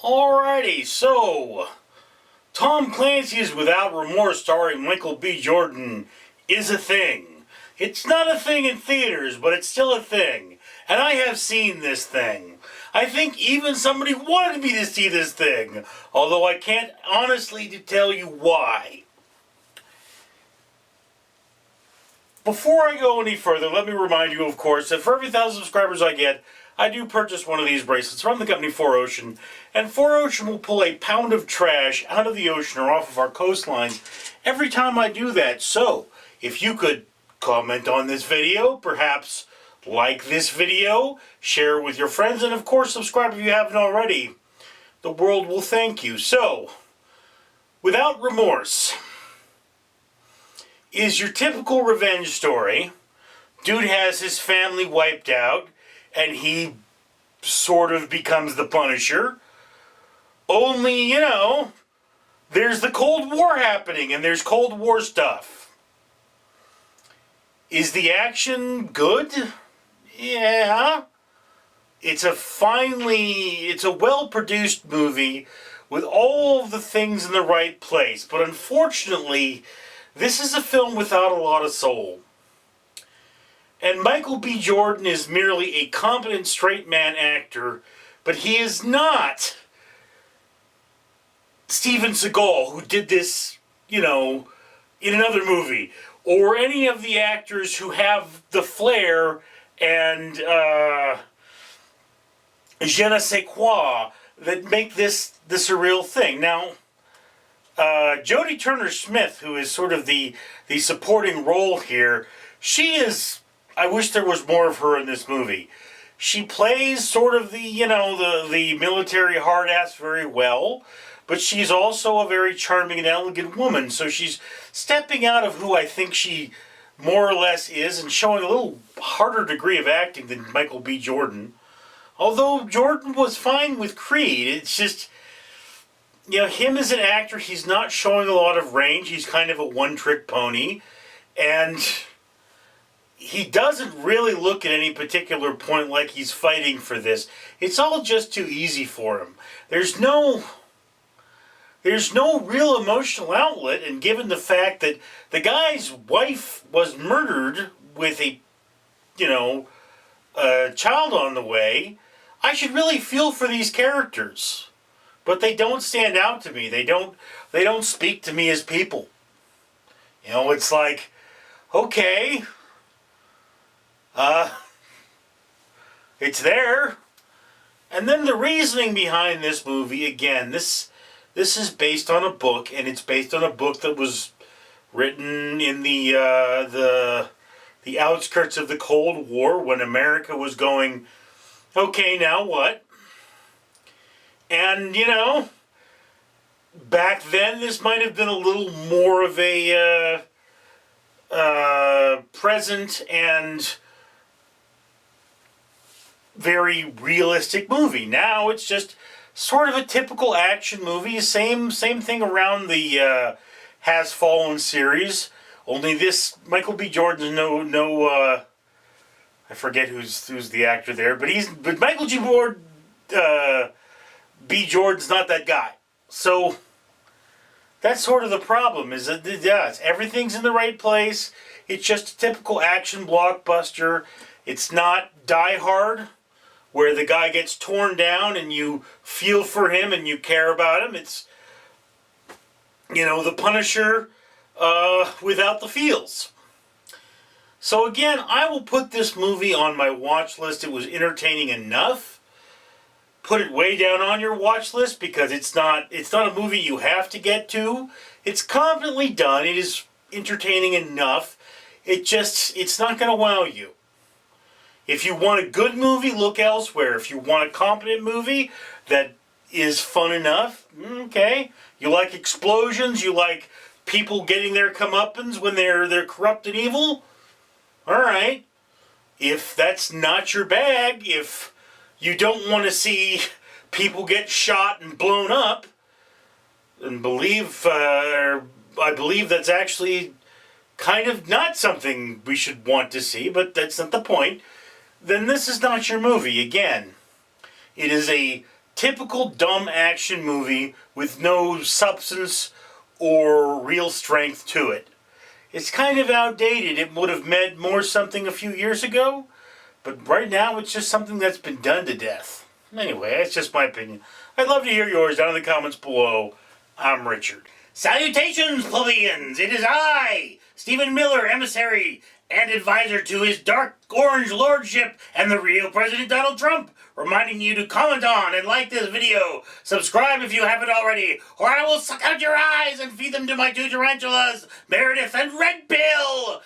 Alrighty, so Tom Clancy's Without Remorse, starring Michael B. Jordan, is a thing. It's not a thing in theaters, but it's still a thing. And I have seen this thing. I think even somebody wanted me to see this thing, although I can't honestly tell you why. Before I go any further, let me remind you, of course, that for every 1,000 subscribers I get, I do purchase one of these bracelets from the company 4Ocean, and 4Ocean will pull a pound of trash out of the ocean or off of our coastlines every time I do that. So, if you could comment on this video, perhaps like this video, share it with your friends, and of course subscribe if you haven't already, the world will thank you. So, Without Remorse is your typical revenge story. Dude has his family wiped out, and he sort of becomes the Punisher. Only, there's the Cold War happening, and there's Cold War stuff. Is the action good? Yeah. It's a well-produced movie with all of the things in the right place. But unfortunately, this is a film without a lot of soul. And Michael B. Jordan is merely a competent straight man actor, but he is not Steven Seagal, who did this, in another movie, or any of the actors who have the flair and je ne sais quoi that make this the surreal thing. Now, Jodie Turner-Smith, who is sort of the supporting role here, she is... I wish there was more of her in this movie. She plays sort of the military hard ass very well, but she's also a very charming and elegant woman, so she's stepping out of who I think she more or less is and showing a little harder degree of acting than Michael B. Jordan. Although Jordan was fine with Creed, it's just, him as an actor, he's not showing a lot of range. He's kind of a one-trick pony, and he doesn't really look at any particular point like he's fighting for this. It's all just too easy for him. There's no real emotional outlet, and given the fact that the guy's wife was murdered with a child on the way, I should really feel for these characters. But they don't stand out to me. They don't speak to me as people. It's like, okay, it's there. And then the reasoning behind this movie, again, this is based on a book, and it's based on a book that was written in the outskirts of the Cold War, when America was going, okay, now what? And, back then this might have been a little more of a present and very realistic movie. Now it's just sort of a typical action movie. Same thing around the Has Fallen series. Only this Michael B. Jordan's no I forget who's the actor there, but Michael B. Jordan's not that guy. So that's sort of the problem. Is that everything's in the right place. It's just a typical action blockbuster. It's not Die Hard, where the guy gets torn down and you feel for him and you care about him. It's, the Punisher without the feels. So again, I will put this movie on my watch list. It was entertaining enough. Put it way down on your watch list, because it's not a movie you have to get to. It's competently done. It is entertaining enough. It's not going to wow you. If you want a good movie, look elsewhere. If you want a competent movie that is fun enough, okay. You like explosions, you like people getting their comeuppance when they're corrupt and evil, alright. If that's not your bag, if you don't want to see people get shot and blown up, and I believe that's actually kind of not something we should want to see, but that's not the point, then this is not your movie. Again, it is a typical dumb action movie with no substance or real strength to it. It's kind of outdated. It would have meant more something a few years ago, but right now it's just something that's been done to death. Anyway, that's just my opinion. I'd love to hear yours down in the comments below. I'm Richard. Salutations, plebeians! It is I, Stephen Miller, emissary and advisor to his dark orange lordship and the real President Donald Trump, reminding you to comment on and like this video, subscribe if you haven't already, or I will suck out your eyes and feed them to my two tarantulas, Meredith and Red Bill!